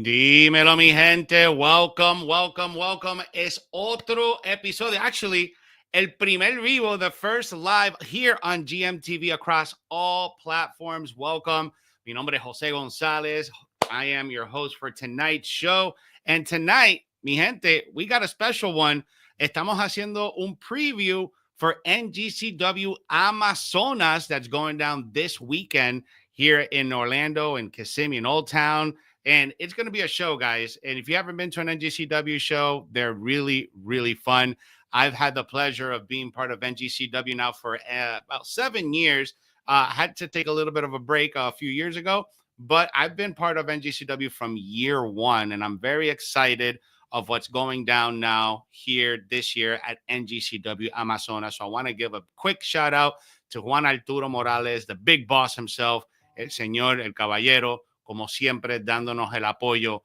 Dímelo, mi gente. Welcome, welcome, welcome. Es otro episodio. Actually, el primer vivo, the first live here on GMTV across all platforms. Welcome. Mi nombre es Jose Gonzalez. I am your host for tonight's show. And tonight, mi gente, we got a special one. Estamos haciendo un preview for NGCW Amazonas that's going down this weekend here in Orlando and Kissimmee and Old Town. And it's going to be a show, guys. And if you haven't been to an NGCW show, they're really, really fun. I've had the pleasure of being part of NGCW now for about 7 years. Had to take a little bit of a break a few years ago, but I've been part of NGCW from year one, and I'm very excited of what's going down now here this year at NGCW Amazonas. So I want to give a quick shout out to Juan Arturo Morales, the big boss himself, el señor, el caballero, como siempre, dándonos el apoyo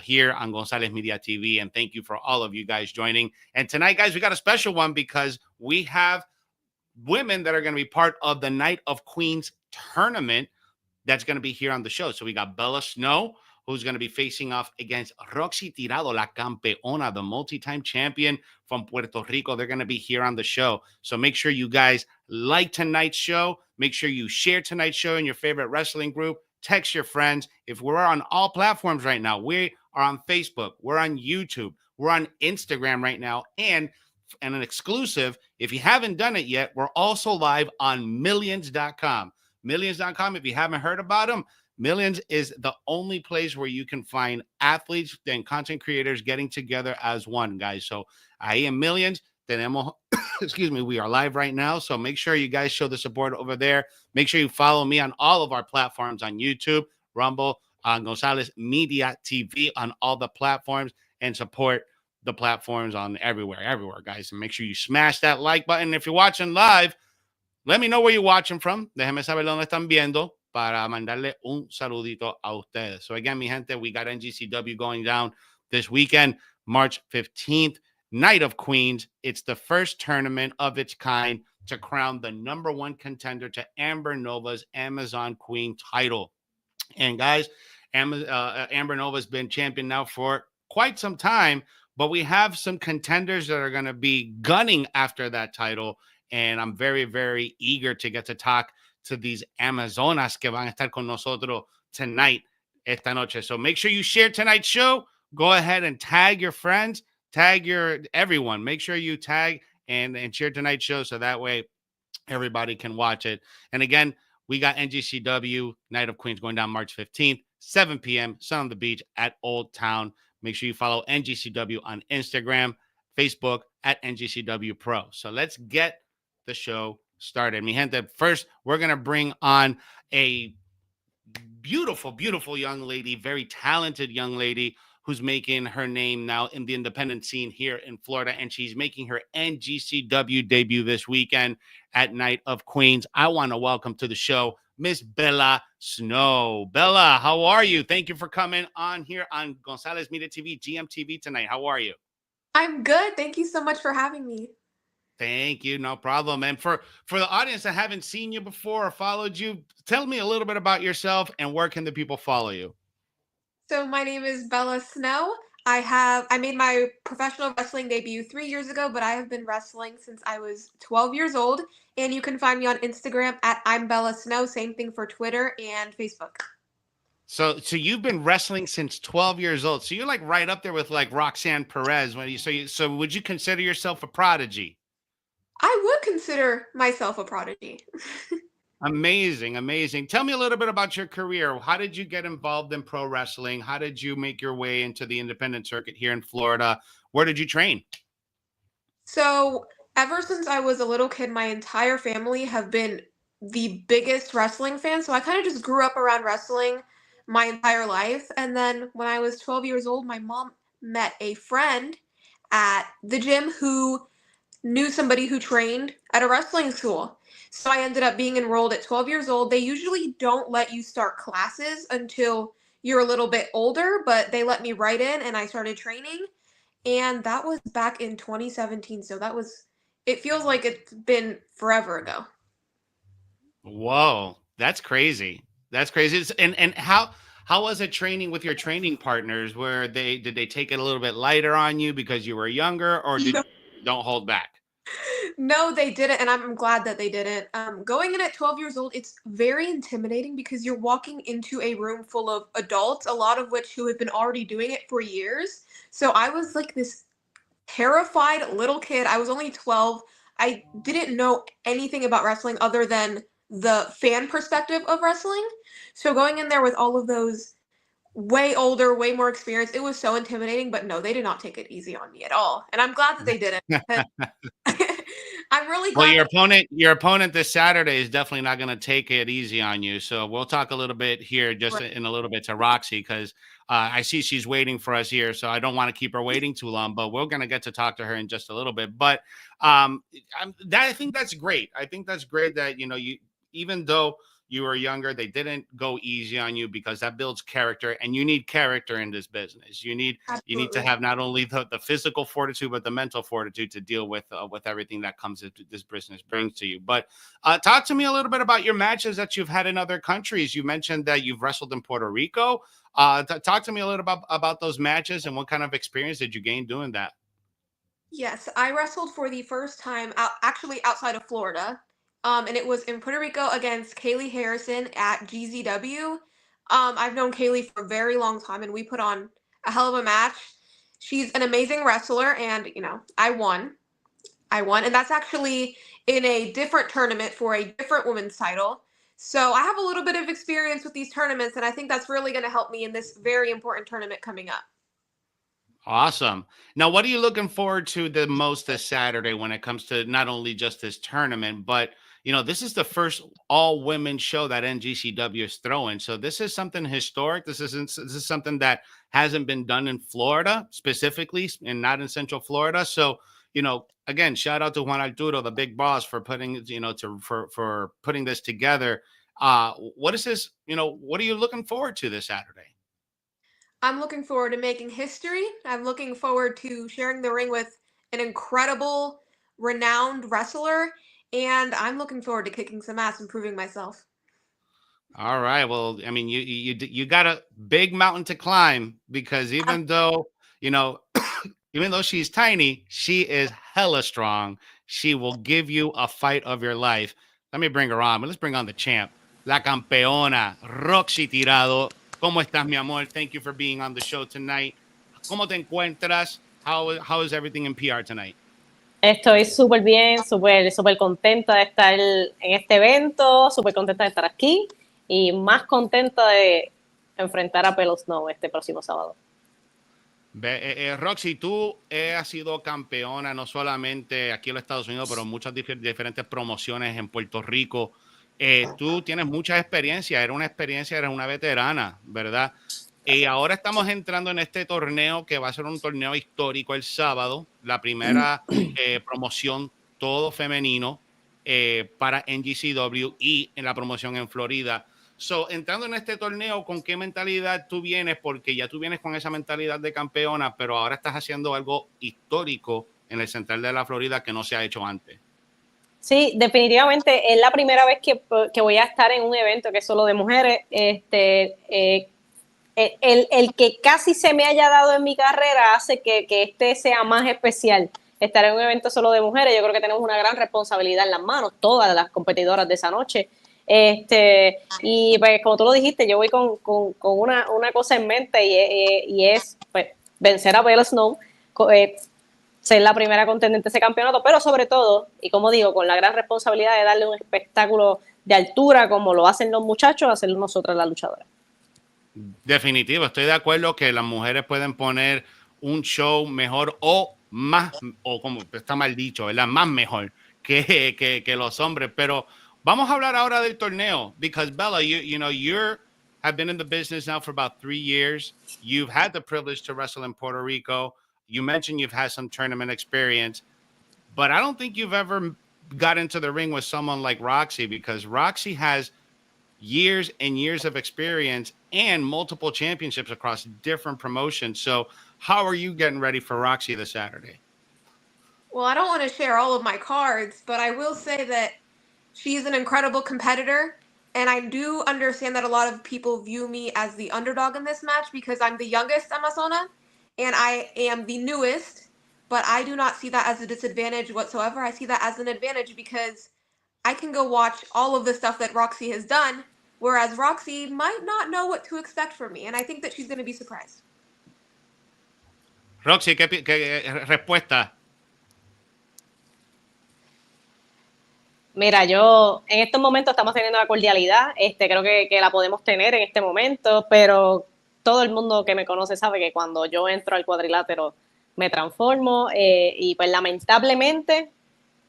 here on Gonzalez Media TV. And thank you for all of you guys joining. And tonight, guys, we got a special one because we have women that are going to be part of the Night of Queens tournament that's going to be here on the show. So we got Bella Snow, who's going to be facing off against Roxxy Tirado, la campeona, the multi-time champion from Puerto Rico. They're going to be here on the show. So make sure you guys like tonight's show. Make sure you share tonight's show in your favorite wrestling group. Text your friends. If we're on all platforms right now, we are on Facebook, we're on YouTube, we're on Instagram right now, and an exclusive, if you haven't done it yet, we're also live on Millions.com. Millions.com, if you haven't heard about them, Millions is the only place where you can find athletes and content creators getting together as one, guys. So ahí en Millions, tenemos, excuse me, we are live right now. So make sure you guys show the support over there. Make sure you follow me on all of our platforms on YouTube, Rumble, Gonzalez Media TV on all the platforms, and support the platforms on everywhere, guys. And make sure you smash that like button. If you're watching live, let me know where you're watching from. Déjenme saber dónde están viendo para mandarle un saludito a ustedes. So again, mi gente, we got NGCW going down this weekend, March 15th, Night of Queens. It's the first tournament of its kind to crown the #1 contender to Amber Nova's Amazon Queen title. And guys, Amber Nova's been champion now for quite some time, but we have some contenders that are going to be gunning after that title. And I'm very, very eager to get to talk to these Amazonas que van a estar con nosotros tonight, esta noche. So make sure you share tonight's show. Go ahead and tag your friends, tag everyone. Make sure you tag and share tonight's show so that way everybody can watch it. And again, we got NGCW Night of Queens going down March 15th, 7 p.m., Sun on the Beach at Old Town. Make sure you follow NGCW on Instagram, Facebook at NGCW Pro. So let's get the show started. Mi gente, first, we're going to bring on a beautiful, beautiful young lady, very talented young lady who's making her name now in the independent scene here in Florida, and she's making her NGCW debut this weekend at Night of Queens. I want to welcome to the show Miss Bella Snow. Bella, how are you? Thank you for coming on here on Gonzalez Media TV, GMTV tonight. How are you? I'm good. Thank you so much for having me. Thank you. No problem. And for the audience that haven't seen you before or followed you, tell me a little bit about yourself and where can the people follow you? So my name is Bella Snow. I made my professional wrestling debut 3 years ago, but I have been wrestling since I was 12 years old. And you can find me on Instagram at I'm Bella Snow. Same thing for Twitter and Facebook. So you've been wrestling since 12 years old. So you're like right up there with like Roxanne Perez. So would you consider yourself a prodigy? I would consider myself a prodigy. Amazing, amazing. Tell me a little bit about your career. How did you get involved in pro wrestling? How did you make your way into the independent circuit here in Florida? Where did you train? So ever since I was a little kid, my entire family have been the biggest wrestling fans. So I kind of just grew up around wrestling my entire life. And then when I was 12 years old, my mom met a friend at the gym who knew somebody who trained at a wrestling school. So I ended up being enrolled at 12 years old. They usually don't let you start classes until you're a little bit older, but they let me right in and I started training. And that was back in 2017. So it feels like it's been forever ago. Whoa, that's crazy. That's crazy. And how was it training with your training partners? Did they take it a little bit lighter on you because you were younger, or don't hold back? No, they didn't, and I'm glad that they didn't. Going in at 12 years old, it's very intimidating because you're walking into a room full of adults, a lot of which who have been already doing it for years. So I was like this terrified little kid. I was only 12. I didn't know anything about wrestling other than the fan perspective of wrestling. So going in there with all of those way older, way more experienced, it was so intimidating, but no, they did not take it easy on me at all. And I'm glad that they didn't. I'm really glad. Well, your opponent this Saturday is definitely not going to take it easy on you. So we'll talk a little bit here just in a little bit to Roxy, because I see she's waiting for us here. So I don't want to keep her waiting too long, but we're going to get to talk to her in just a little bit. But I think that's great. I think that's great that, even though you were younger, they didn't go easy on you, because that builds character, and you need character in this business. You need to have not only the physical fortitude, but the mental fortitude to deal with everything that comes that this business brings to you. But talk to me a little bit about your matches that you've had in other countries. You mentioned that you've wrestled in Puerto Rico. Talk to me a little about those matches and what kind of experience did you gain doing that? Yes, I wrestled for the first time actually outside of Florida. And it was in Puerto Rico against Kaylee Harrison at GZW. I've known Kaylee for a very long time, and we put on a hell of a match. She's an amazing wrestler, and I won. And that's actually in a different tournament for a different women's title. So I have a little bit of experience with these tournaments, and I think that's really going to help me in this very important tournament coming up. Awesome. Now, what are you looking forward to the most this Saturday when it comes to not only just this tournament, but this is the first all women show that NGCW is throwing. So this is something historic. This is something that hasn't been done in Florida specifically, and not in Central Florida. So again, shout out to Juan Arturo, the big boss, for putting for putting this together. What is this? What are you looking forward to this Saturday? I'm looking forward to making history. I'm looking forward to sharing the ring with an incredible, renowned wrestler, and I'm looking forward to kicking some ass and proving myself. All right. Well, I mean, you got a big mountain to climb, because Um, you know, even though she's tiny, she is hella strong. She will give you a fight of your life. Let me bring her on, but let's bring on the champ, la campeona, Roxy Tirado. ¿Cómo estás, mi amor? Thank you for being on the show tonight. ¿Cómo te encuentras? How is everything in PR tonight? Estoy súper bien, súper contenta de estar en este evento, súper contenta de estar aquí y más contenta de enfrentar a Pelo Snow este próximo sábado. Roxy, tú has sido campeona no solamente aquí en los Estados Unidos, pero en muchas diferentes promociones en Puerto Rico. Tú tienes mucha experiencia, eres una veterana, ¿verdad? Y ahora estamos entrando en este torneo que va a ser un torneo histórico el sábado, la primera promoción todo femenino para NGCW y en la promoción en Florida. So, entrando en este torneo, ¿con qué mentalidad tú vienes? Porque ya tú vienes con esa mentalidad de campeona, pero ahora estás haciendo algo histórico en el Central de la Florida que no se ha hecho antes. Sí, definitivamente es la primera vez que voy a estar en un evento que es solo de mujeres. El que casi se me haya dado en mi carrera hace que este sea más especial. Estar en un evento solo de mujeres, yo creo que tenemos una gran responsabilidad en las manos, todas las competidoras de esa noche. Y pues como tú lo dijiste, yo voy con una cosa en mente y es pues, vencer a Bella Snow, ser la primera contendiente de ese campeonato, pero sobre todo, y como digo, con la gran responsabilidad de darle un espectáculo de altura como lo hacen los muchachos, hacerlo nosotras las luchadoras. Definitivo, estoy de acuerdo que las mujeres pueden poner un show mejor o más, o como está mal dicho, ¿verdad? Más mejor que los hombres. Pero vamos a hablar ahora del torneo, because Bella, you have been in the business now for about 3 years. You've had the privilege to wrestle in Puerto Rico. You mentioned you've had some tournament experience, but I don't think you've ever got into the ring with someone like Roxy, because Roxy has years and years of experience and multiple championships across different promotions. So how are you getting ready for Roxy this Saturday? Well, I don't want to share all of my cards, but I will say that she's an incredible competitor. And I do understand that a lot of people view me as the underdog in this match because I'm the youngest Amazona and I am the newest. But I do not see that as a disadvantage whatsoever. I see that as an advantage because I can go watch all of the stuff that Roxy has done, whereas Roxy might not know what to expect from me. And I think that she's going to be surprised. Roxy, ¿qué respuesta? Mira, yo en estos momentos estamos teniendo la cordialidad, creo que la podemos tener en este momento, pero todo el mundo que me conoce sabe que cuando yo entro al cuadrilátero me transformo y pues lamentablemente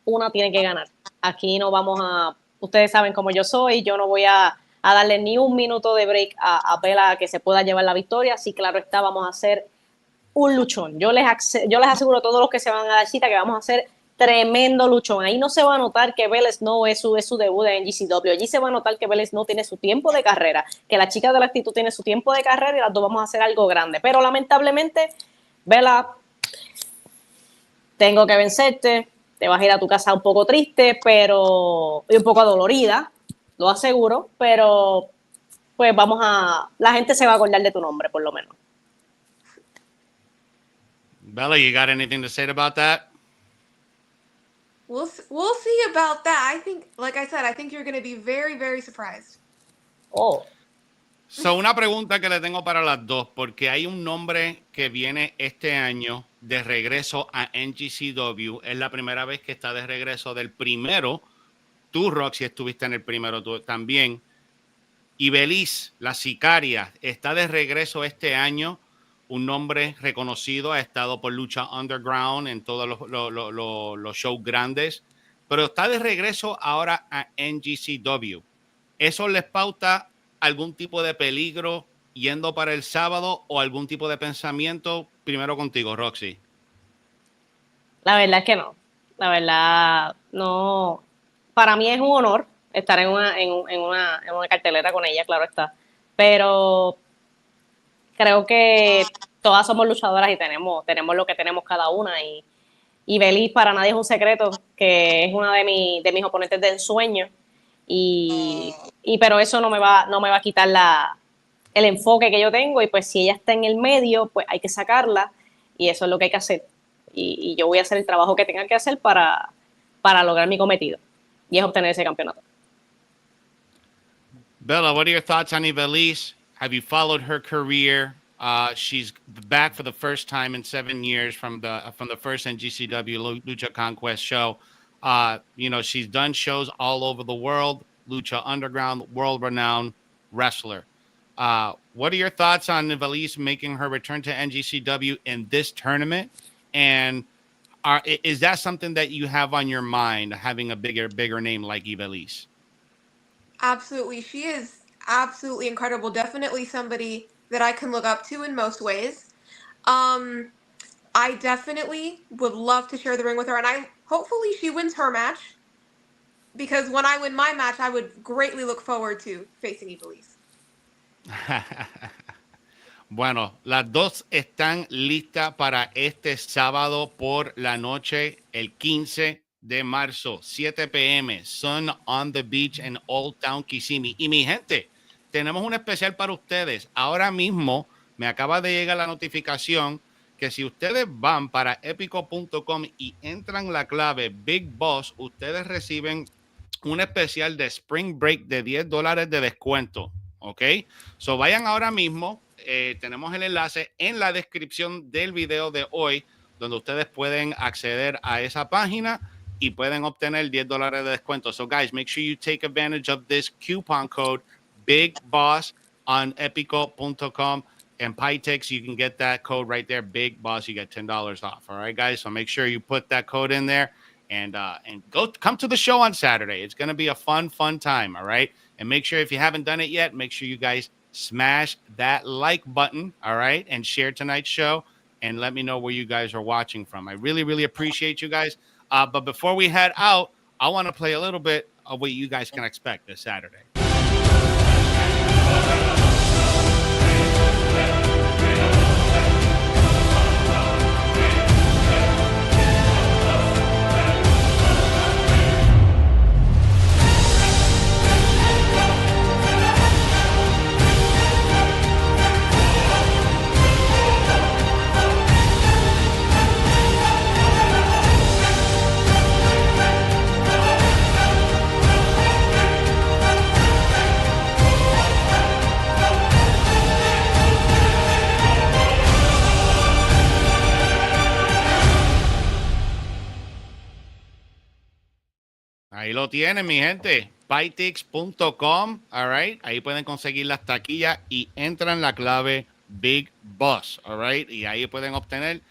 una tiene que ganar. Aquí no vamos ustedes saben cómo yo soy, yo no voy a darle ni un minuto de break a Bella que se pueda llevar la victoria, así claro está, vamos a hacer un luchón. Yo les aseguro a todos los que se van a dar cita que vamos a hacer tremendo luchón. Ahí no se va a notar que Bella Snow es su debut en NGCW. Allí se va a notar que Bella Snow tiene su tiempo de carrera, que la chica de la actitud tiene su tiempo de carrera y las dos vamos a hacer algo grande. Pero lamentablemente, Bella, tengo que vencerte. Te vas a ir a tu casa un poco triste, pero y un poco adolorida, lo aseguro, pero pues la gente se va a acordar de tu nombre, por lo menos. Bella, you got anything to say about that? We'll see about that. I think, like I said, I think you're going to be very, very surprised. Oh. So, una pregunta que le tengo para las dos, porque hay un nombre que viene este año de regreso a NGCW. Es la primera vez que está de regreso del primero. Tú, Roxy, estuviste en el primero tú también. Y Beliz, la sicaria, está de regreso este año. un nombre reconocido, ha estado por Lucha Underground en todos los shows grandes, pero está de regreso ahora a NGCW. ¿Eso les pauta algún tipo de peligro yendo para el sábado o algún tipo de pensamiento? Primero contigo, Roxy. La verdad es que no. La verdad, no. Para mí es un honor estar en una cartelera con ella, claro está. Pero creo que todas somos luchadoras y tenemos lo que tenemos cada una. Y Belis para nadie es un secreto, que es una de mis oponentes de ensueño. Pero eso no me va a quitar el enfoque que yo tengo. Y pues si ella está en el medio, pues hay que sacarla. Y eso es lo que hay que hacer. Y yo voy a hacer el trabajo que tenga que hacer para lograr mi cometido. Y es obtener ese campeonato. Bella, what are your thoughts on Ivelisse? Have you followed her career? She's back for the first time in 7 years from the first NGCW Lucha Conquest show. She's done shows all over the world. Lucha Underground, world-renowned wrestler. What are your thoughts on Ivelisse making her return to NGCW in this tournament? And is that something that you have on your mind, having a bigger name like Ivelisse? Absolutely. She is absolutely incredible. Definitely somebody that I can look up to in most ways. I definitely would love to share the ring with her, and hopefully she wins her match, because when I win my match, I would greatly look forward to facing Ivelisse. Bueno, las dos están listas para este sábado por la noche, el 15 de marzo, 7 p.m. Sun on the Beach en Old Town Kissimmee. Y mi gente, tenemos un especial para ustedes. Ahora mismo me acaba de llegar la notificación que si ustedes van para epico.com y entran la clave Big Boss, ustedes reciben un especial de Spring Break de $10 de descuento. ¿Ok? So vayan ahora mismo. Tenemos el enlace en la descripción del video de hoy, donde ustedes pueden acceder a esa página y pueden obtener $10 de descuento. So guys, make sure you take advantage of this coupon code Big Boss on epico.com, and Pytex, you can get that code right there, Big Boss. You get $10 off. All right, guys. So make sure you put that code in there and come to the show on Saturday. It's going to be a fun time. All right. And make sure, if you haven't done it yet, make sure you guys smash that like button, all right, and share tonight's show, and let me know where you guys are watching from. I really appreciate you guys. But before we head out, I want to play a little bit of what you guys can expect this Saturday. Ahí lo tienen, mi gente. Pytix.com, all right. Ahí pueden conseguir las taquillas y entran la clave Big Boss, all right. Y ahí pueden obtener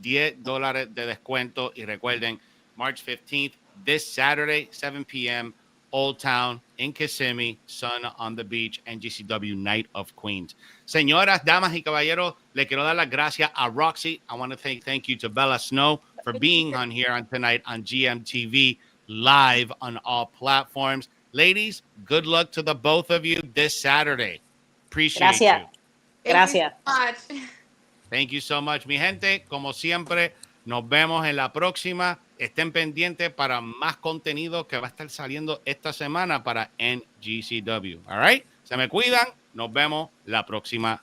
$10 de descuento. Y recuerden, March 15th, this Saturday, 7 p.m., Old Town in Kissimmee, Sun on the Beach, NGCW Night of Queens. Señoras, damas y caballeros, le quiero dar las gracias a Roxy. I want to thank you to Bella Snow for being on here on tonight on GMTV, live on all platforms. Ladies, good luck to the both of you this Saturday. Appreciate you. Gracias. Thank you so much, mi gente. Como siempre, nos vemos en la próxima. Estén pendientes para más contenido que va a estar saliendo esta semana para NGCW. All right? Se me cuidan. Nos vemos la próxima